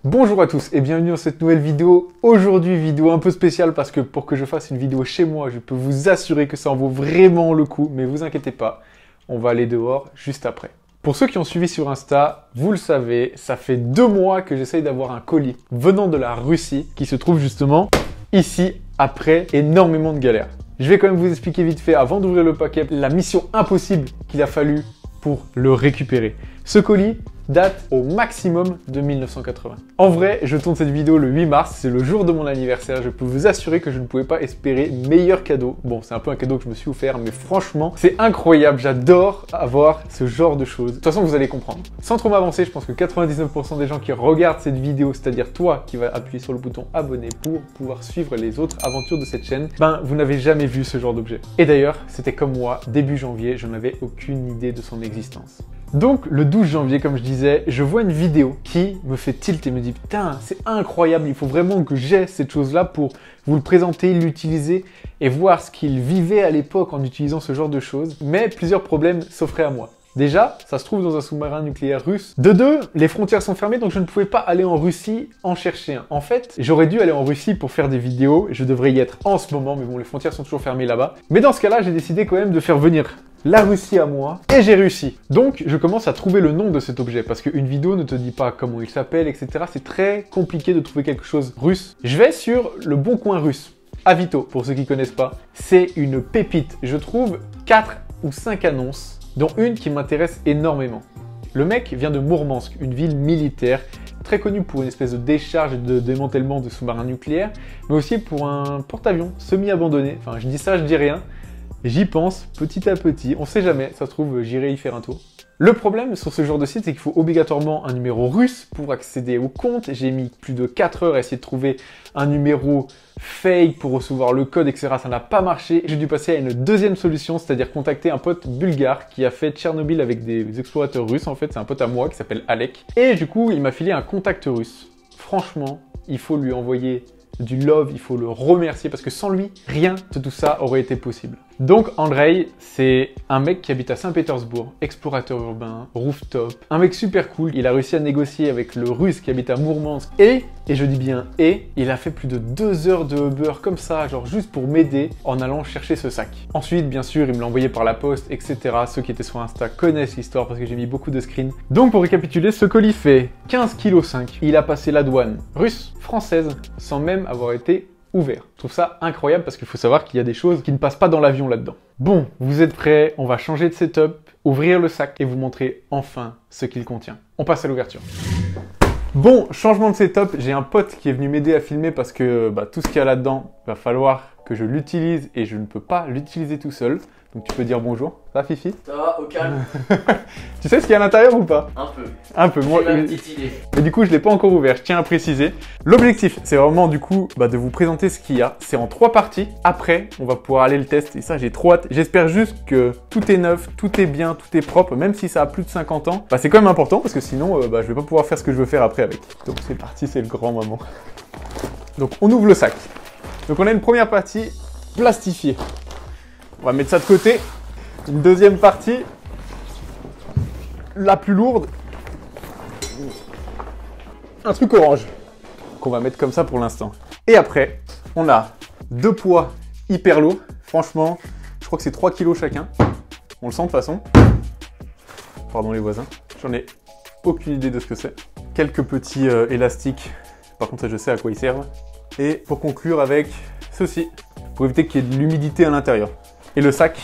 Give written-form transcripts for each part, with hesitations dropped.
Bonjour à tous et bienvenue dans cette nouvelle vidéo. Aujourd'hui, vidéo un peu spéciale parce que pour que je fasse une vidéo chez moi, je peux vous assurer que ça en vaut vraiment le coup. Mais vous inquiétez pas, on va aller dehors juste après. Pour ceux qui ont suivi sur Insta, vous le savez, ça fait 2 mois que j'essaye d'avoir un colis venant de la Russie qui se trouve justement ici après énormément de galères. Je vais quand même vous expliquer vite fait avant d'ouvrir le paquet la mission impossible qu'il a fallu pour le récupérer. Ce colis date au maximum de 1980. En vrai, je tourne cette vidéo le 8 mars, c'est le jour de mon anniversaire. Je peux vous assurer que je ne pouvais pas espérer meilleur cadeau. Bon, c'est un peu un cadeau que je me suis offert, mais franchement, c'est incroyable. J'adore avoir ce genre de choses. De toute façon, vous allez comprendre. Sans trop m'avancer, je pense que 99% des gens qui regardent cette vidéo, c'est-à-dire toi qui vas appuyer sur le bouton abonner pour pouvoir suivre les autres aventures de cette chaîne, vous n'avez jamais vu ce genre d'objet. Et d'ailleurs, c'était comme moi, début janvier, je n'avais aucune idée de son existence. Donc le 12 janvier, comme je disais, je vois une vidéo qui me fait tilt et me dit putain, c'est incroyable, il faut vraiment que j'aie cette chose-là pour vous le présenter, l'utiliser et voir ce qu'il vivait à l'époque en utilisant ce genre de choses. Mais plusieurs problèmes s'offraient à moi. Déjà, ça se trouve dans un sous-marin nucléaire russe. De deux, les frontières sont fermées, donc je ne pouvais pas aller en Russie en chercher un. En fait, j'aurais dû aller en Russie pour faire des vidéos, je devrais y être en ce moment, mais bon, les frontières sont toujours fermées là-bas. Mais dans ce cas-là, j'ai décidé quand même de faire venir la Russie à moi, et j'ai réussi. Donc, je commence à trouver le nom de cet objet, parce qu'une vidéo ne te dit pas comment il s'appelle, etc. C'est très compliqué de trouver quelque chose russe. Je vais sur le Bon Coin russe. Avito, pour ceux qui connaissent pas. C'est une pépite. Je trouve 4 ou 5 annonces, dont une qui m'intéresse énormément. Le mec vient de Mourmansk, une ville militaire, très connue pour une espèce de décharge et de démantèlement de sous-marins nucléaires, mais aussi pour un porte-avions semi-abandonné. Enfin, je dis ça, je dis rien. J'y pense petit à petit, on sait jamais, ça se trouve j'irai y faire un tour. Le problème sur ce genre de site, c'est qu'il faut obligatoirement un numéro russe pour accéder au compte. J'ai mis plus de 4 heures à essayer de trouver un numéro fake pour recevoir le code, etc. Ça n'a pas marché. J'ai dû passer à une deuxième solution, c'est-à-dire contacter un pote bulgare qui a fait Tchernobyl avec des explorateurs russes. En fait, c'est un pote à moi qui s'appelle Alek. Et du coup, il m'a filé un contact russe. Franchement, il faut lui envoyer du love, il faut le remercier parce que sans lui, rien de tout ça aurait été possible. Donc Andrei, c'est un mec qui habite à Saint-Pétersbourg, explorateur urbain, rooftop, un mec super cool. Il a réussi à négocier avec le russe qui habite à Mourmansk et je dis bien et, il a fait plus de 2 heures de Uber comme ça, genre juste pour m'aider en allant chercher ce sac. Ensuite, bien sûr, il me l'a envoyé par la poste, etc. Ceux qui étaient sur Insta connaissent l'histoire parce que j'ai mis beaucoup de screens. Donc pour récapituler, ce colis fait 15,5 kg. Il a passé la douane russe, française, sans même avoir été ouvert. Je trouve ça incroyable parce qu'il faut savoir qu'il y a des choses qui ne passent pas dans l'avion là-dedans. Bon, vous êtes prêts, on va changer de setup, ouvrir le sac et vous montrer enfin ce qu'il contient. On passe à l'ouverture. Bon, changement de setup, j'ai un pote qui est venu m'aider à filmer parce que tout ce qu'il y a là-dedans, va falloir que je l'utilise et je ne peux pas l'utiliser tout seul. Donc tu peux dire bonjour. Ça va, Fifi? Ça va, au calme. Tu sais ce qu'il y a à l'intérieur ou pas? Un peu. Un peu. Moi, j'ai ma petite idée. Mais du coup, je ne l'ai pas encore ouvert, je tiens à préciser. L'objectif, c'est vraiment du coup de vous présenter ce qu'il y a. C'est en 3 parties. Après, on va pouvoir aller le tester. Et ça, j'ai trop hâte. J'espère juste que tout est neuf, tout est bien, tout est propre. Même si ça a plus de 50 ans. C'est quand même important parce que sinon, je vais pas pouvoir faire ce que je veux faire après avec. Donc c'est parti, c'est le grand moment. Donc on ouvre le sac. Donc on a une première partie plastifiée. On va mettre ça de côté. Une deuxième partie, la plus lourde. Un truc orange qu'on va mettre comme ça pour l'instant. Et après, on a 2 poids hyper lourds. Franchement, je crois que c'est 3 kg chacun. On le sent de toute façon. Pardon les voisins. J'en ai aucune idée de ce que c'est. Quelques petits élastiques. Par contre, ça, je sais à quoi ils servent. Et pour conclure avec ceci, pour éviter qu'il y ait de l'humidité à l'intérieur. Et le sac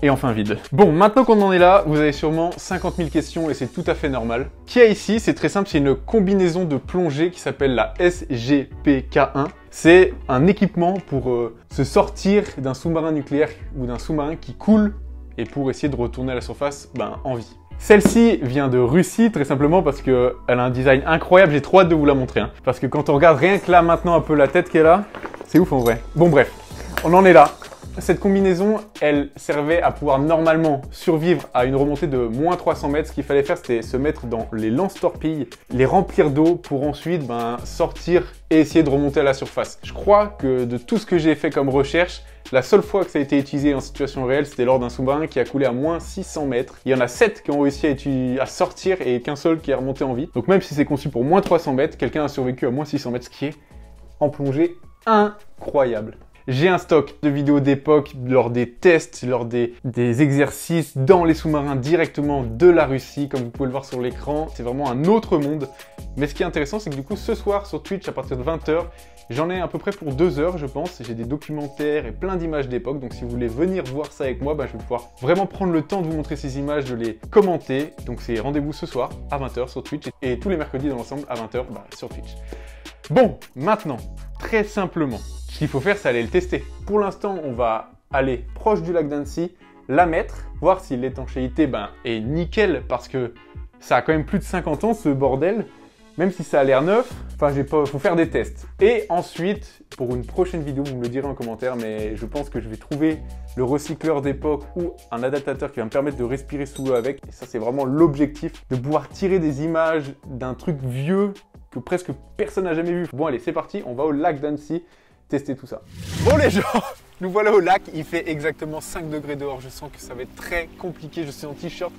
est enfin vide. Bon, maintenant qu'on en est là, vous avez sûrement 50 000 questions et c'est tout à fait normal. Ce qu'il y a ici, c'est très simple, c'est une combinaison de plongée qui s'appelle la SGPK1. C'est un équipement pour se sortir d'un sous-marin nucléaire ou d'un sous-marin qui coule et pour essayer de retourner à la surface en vie. Celle-ci vient de Russie, très simplement parce qu'elle a un design incroyable, j'ai trop hâte de vous la montrer. Parce que quand on regarde rien que là maintenant un peu la tête qu'elle a, c'est ouf en vrai. Bon bref, on en est là. Cette combinaison, elle servait à pouvoir normalement survivre à une remontée de moins 300 mètres. Ce qu'il fallait faire, c'était se mettre dans les lance-torpilles, les remplir d'eau pour ensuite sortir et essayer de remonter à la surface. Je crois que de tout ce que j'ai fait comme recherche, la seule fois que ça a été utilisé en situation réelle, c'était lors d'un sous-marin qui a coulé à moins 600 mètres. Il y en a 7 qui ont réussi à sortir et qu'un seul qui est remonté en vie. Donc même si c'est conçu pour moins 300 mètres, quelqu'un a survécu à moins 600 mètres, ce qui est en plongée incroyable. J'ai un stock de vidéos d'époque lors des tests, lors des exercices dans les sous-marins directement de la Russie, comme vous pouvez le voir sur l'écran. C'est vraiment un autre monde. Mais ce qui est intéressant, c'est que du coup, ce soir sur Twitch, à partir de 20 h, j'en ai à peu près pour 2 heures, je pense. J'ai des documentaires et plein d'images d'époque. Donc si vous voulez venir voir ça avec moi, je vais pouvoir vraiment prendre le temps de vous montrer ces images, de les commenter. Donc c'est rendez-vous ce soir à 20 h sur Twitch et tous les mercredis dans l'ensemble à 20 h sur Twitch. Bon, maintenant, très simplement, ce qu'il faut faire, c'est aller le tester. Pour l'instant, on va aller proche du lac d'Annecy, la mettre, voir si l'étanchéité est nickel, parce que ça a quand même plus de 50 ans, ce bordel. Même si ça a l'air neuf, faut faire des tests. Et ensuite, pour une prochaine vidéo, vous me le direz en commentaire, mais je pense que je vais trouver le recycleur d'époque ou un adaptateur qui va me permettre de respirer sous l'eau avec. Et ça, c'est vraiment l'objectif, de pouvoir tirer des images d'un truc vieux que presque personne n'a jamais vu. Bon allez, c'est parti, on va au lac d'Annecy tester tout ça. Bon les gens, nous voilà au lac, il fait exactement 5 degrés dehors, je sens que ça va être très compliqué, je suis en t-shirt.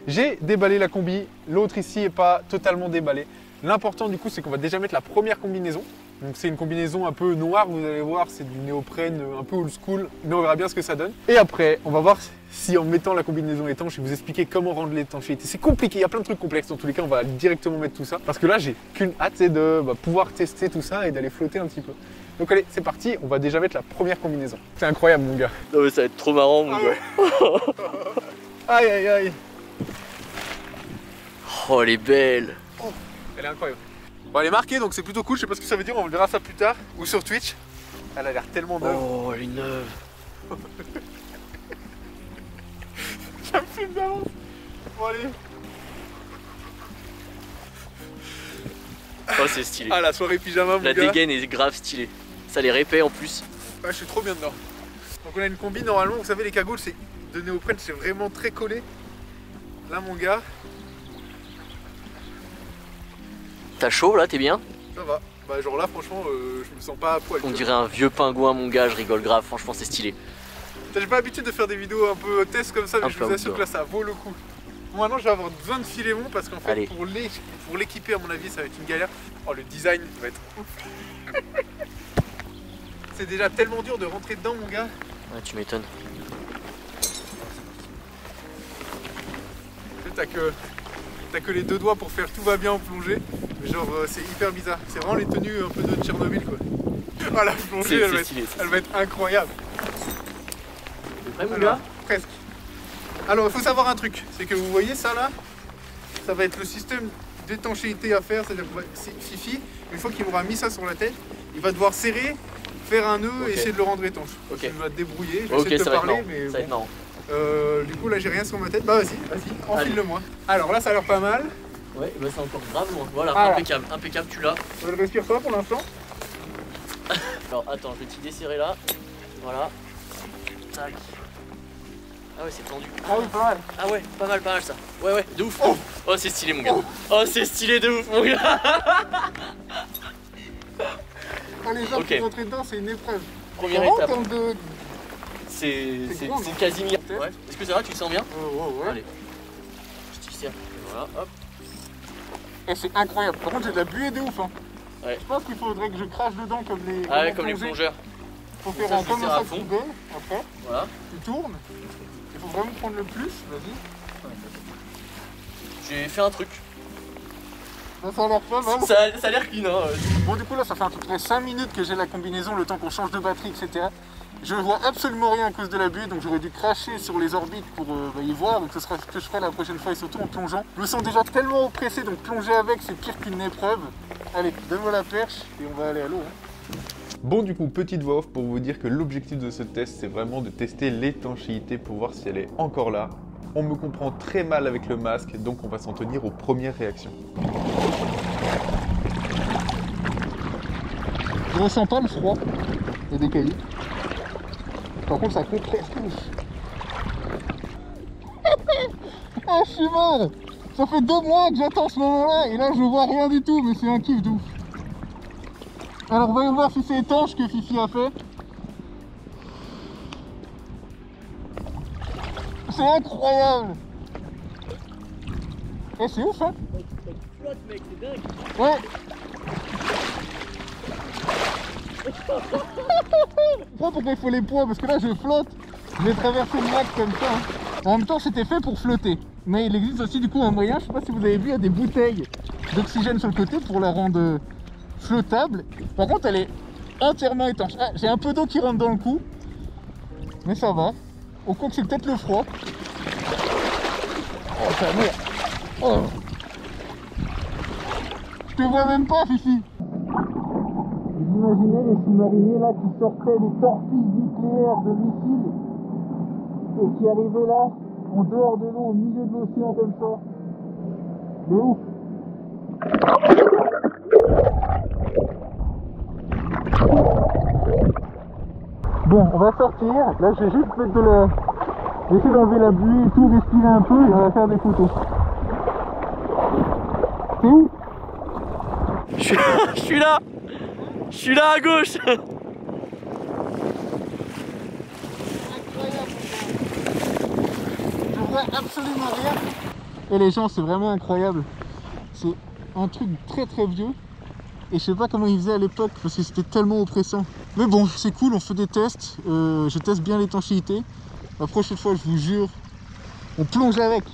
J'ai déballé la combi, l'autre ici n'est pas totalement déballée. L'important du coup, c'est qu'on va déjà mettre la première combinaison. Donc c'est une combinaison un peu noire, vous allez voir, c'est du néoprène un peu old school, mais on verra bien ce que ça donne. Et après, on va voir si en mettant la combinaison étanche, je vais vous expliquer comment rendre l'étanchéité. C'est compliqué, il y a plein de trucs complexes. Dans tous les cas, on va directement mettre tout ça. Parce que là, j'ai qu'une hâte, c'est de pouvoir tester tout ça et d'aller flotter un petit peu. Donc allez, c'est parti, on va déjà mettre la première combinaison. C'est incroyable mon gars. Non mais ça va être trop marrant mon gars. Ouais. Aïe aïe aïe. Oh elle est belle. Oh, elle est incroyable. Bon, elle est marquée, donc c'est plutôt cool. Je sais pas ce que ça veut dire, on verra ça plus tard. Ou sur Twitch. Elle a l'air tellement neuve. Oh, elle est neuve. Ça me filme d'avance. Bon, allez. Oh, c'est stylé. Ah, la soirée pyjama, mon la gars. La dégaine est grave stylée. Ça les répète en plus. Ouais, je suis trop bien dedans. Donc, on a une combi normalement. Vous savez, les cagoules de néoprène, c'est vraiment très collé. Là, mon gars. T'as chaud là, t'es bien? Ça va. Bah genre là franchement je me sens pas à poil. On dirait un vieux pingouin mon gars, je rigole grave, franchement c'est stylé. J'ai pas l'habitude de faire des vidéos un peu test comme ça, mais je vous assure que là ça vaut le coup. Bon, maintenant je vais avoir besoin de filémon parce qu'en fait pour l'équiper à mon avis ça va être une galère. Oh le design va être ouf. C'est déjà tellement dur de rentrer dedans mon gars. Ouais tu m'étonnes. T'as que les deux doigts pour faire tout va bien en plongée. Genre c'est hyper bizarre. C'est vraiment les tenues un peu de Tchernobyl quoi. Ah la plongée elle va être incroyable. T'es prêt mon gars? Presque. Alors il faut savoir un truc, c'est que vous voyez ça là, ça va être le système d'étanchéité à faire, c'est-à-dire que Fifi, une fois qu'il aura mis ça sur la tête, il va devoir serrer, faire un nœud et essayer de le rendre étanche. Ok. Il va te débrouiller, je vais essayer de te parler, mais ça va être marrant. Du coup là j'ai rien sur ma tête, bah vas-y, enfile-le moi. Alors là ça a l'air pas mal. Ouais, bah c'est encore grave loin. Voilà, impeccable, impeccable, tu l'as. Je le respire pas pour l'instant. Alors attends, je vais t'y desserrer là. Voilà. Tac. Ah ouais, c'est tendu. Ah oui, pas mal. Ah ouais, pas mal ça. Ouais, de ouf. Oh, c'est stylé mon gars. Oh, c'est stylé de ouf mon gars. Quand les gens qui sont rentrés dedans, c'est une épreuve. Première étape. C'est Casimir. Ouais. Est-ce que ça va, tu le sens bien? Ouais. Allez. Je t'y sers. Voilà, hop. Et c'est incroyable. Par contre, j'ai de la buée de ouf. Hein. Ouais. Je pense qu'il faudrait que je crache dedans comme les. Ah ouais, comme les plongeurs. Faut faire un comme ça qui donne après. Voilà. Tu tournes. Il faut vraiment prendre le plus. Vas-y. J'ai fait un truc. Ça a l'air pas mal. Ça a l'air clean. Hein. Bon, du coup, là, ça fait à peu près 5 minutes que j'ai la combinaison, le temps qu'on change de batterie, etc. Je ne vois absolument rien à cause de la buée, donc j'aurais dû cracher sur les orbites pour y voir. Donc ce sera ce que je ferai la prochaine fois et surtout en plongeant. Je me sens déjà tellement oppressé, donc plonger avec, c'est pire qu'une épreuve. Allez, donne-moi la perche et on va aller à l'eau. Hein. Bon, du coup, petite voix off pour vous dire que l'objectif de ce test, c'est vraiment de tester l'étanchéité pour voir si elle est encore là. On me comprend très mal avec le masque, donc on va s'en tenir aux premières réactions. Je ressens pas le froid, il y a des cailloux. Par contre, ça compresse tout. Ah, je suis mort. Ça fait 2 mois que j'attends ce moment-là et là je vois rien du tout, mais c'est un kiff de ouf. Alors voyons voir si c'est étanche que Fifi a fait. C'est incroyable. Eh, c'est ouf, hein. Tu flottes, mec, c'est dingue. Ouais. Je sais pas pourquoi il faut les poids, parce que là je flotte. Je vais traverser le lac comme ça. Hein. En même temps, c'était fait pour flotter. Mais il existe aussi du coup un moyen, je sais pas si vous avez vu, il y a des bouteilles d'oxygène sur le côté pour la rendre flottable. Par contre, elle est entièrement étanche. Ah, j'ai un peu d'eau qui rentre dans le cou. Mais ça va. Au coup que c'est peut-être le froid. Oh, ça merde. Oh. Je te vois même pas, Fifi. Vous imaginez les sous-mariniers là qui sortaient des torpilles nucléaires de missiles et qui arrivaient là, en dehors de l'eau, au milieu de l'océan comme ça. De ouf. Bon, on va sortir. Là, je vais juste mettre de la... Je vais essayer d'enlever la buée et tout, respirer un peu et on va faire des photos. C'est où? Je suis là. Je suis là à gauche. Je vois absolument rien. Et les gens, c'est vraiment incroyable. C'est un truc très très vieux. Et je sais pas comment ils faisaient à l'époque parce que c'était tellement oppressant. Mais bon, c'est cool, on fait des tests. Je teste bien l'étanchéité. La prochaine fois, je vous jure, on plonge avec.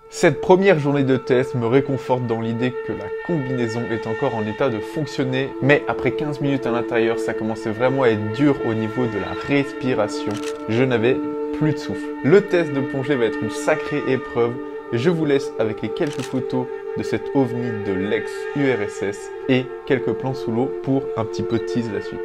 Cette première journée de test me réconforte dans l'idée que la combinaison est encore en état de fonctionner, mais après 15 minutes à l'intérieur, ça commençait vraiment à être dur au niveau de la respiration. Je n'avais plus de souffle. Le test de plongée va être une sacrée épreuve. Je vous laisse avec les quelques photos de cet ovni de l'ex-URSS et quelques plans sous l'eau pour un petit peu tease la suite.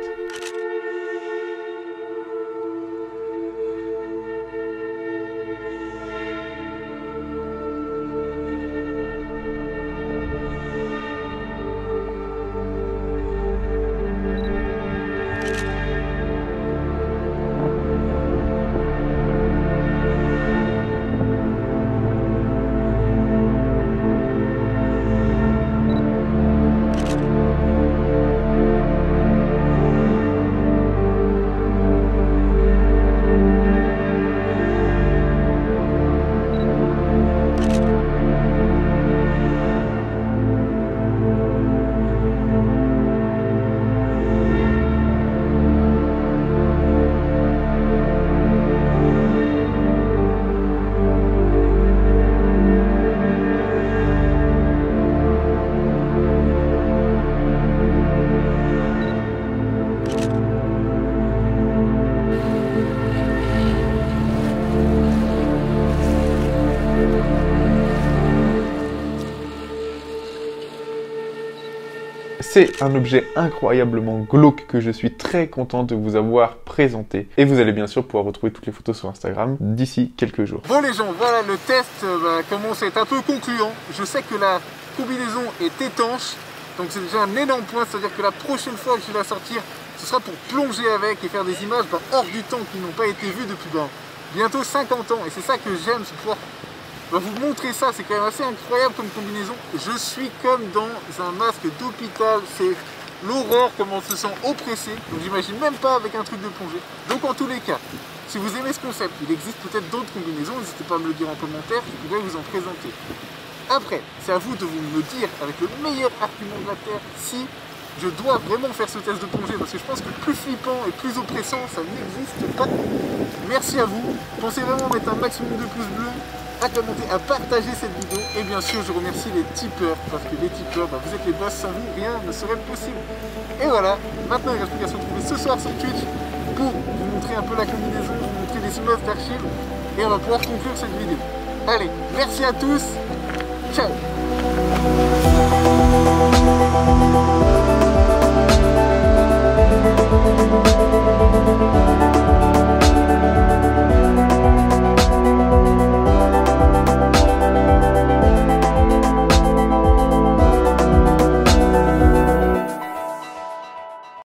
C'est un objet incroyablement glauque que je suis très content de vous avoir présenté. Et vous allez bien sûr pouvoir retrouver toutes les photos sur Instagram d'ici quelques jours. Bon les gens, voilà, le test commence à être un peu concluant. Je sais que la combinaison est étanche, donc c'est déjà un énorme point. C'est-à-dire que la prochaine fois que je vais la sortir, ce sera pour plonger avec et faire des images hors du temps qui n'ont pas été vues depuis bientôt 50 ans. Et c'est ça que j'aime, c'est pouvoir vous montrer ça. C'est quand même assez incroyable comme combinaison. Je suis comme dans un masque d'hôpital. C'est l'horreur, comment on se sent oppressé. Donc j'imagine même pas avec un truc de plongée. Donc en tous les cas, si vous aimez ce concept, il existe peut-être d'autres combinaisons. N'hésitez pas à me le dire en commentaire, je pourrais vous en présenter. Après, c'est à vous de me dire avec le meilleur argument de la Terre si je dois vraiment faire ce test de plongée, parce que je pense que plus flippant et plus oppressant, ça n'existe pas. Merci à vous. Pensez vraiment à mettre un maximum de pouces bleus, à commenter, à partager cette vidéo. Et bien sûr, je remercie les tipeurs, parce que les tipeurs, vous êtes les boss, sans vous, rien ne serait possible. Et voilà, maintenant il reste plus qu'à se retrouver ce soir sur Twitch pour vous montrer un peu la combinaison, vous montrer les images d'archives, et on va pouvoir conclure cette vidéo. Allez, merci à tous, ciao.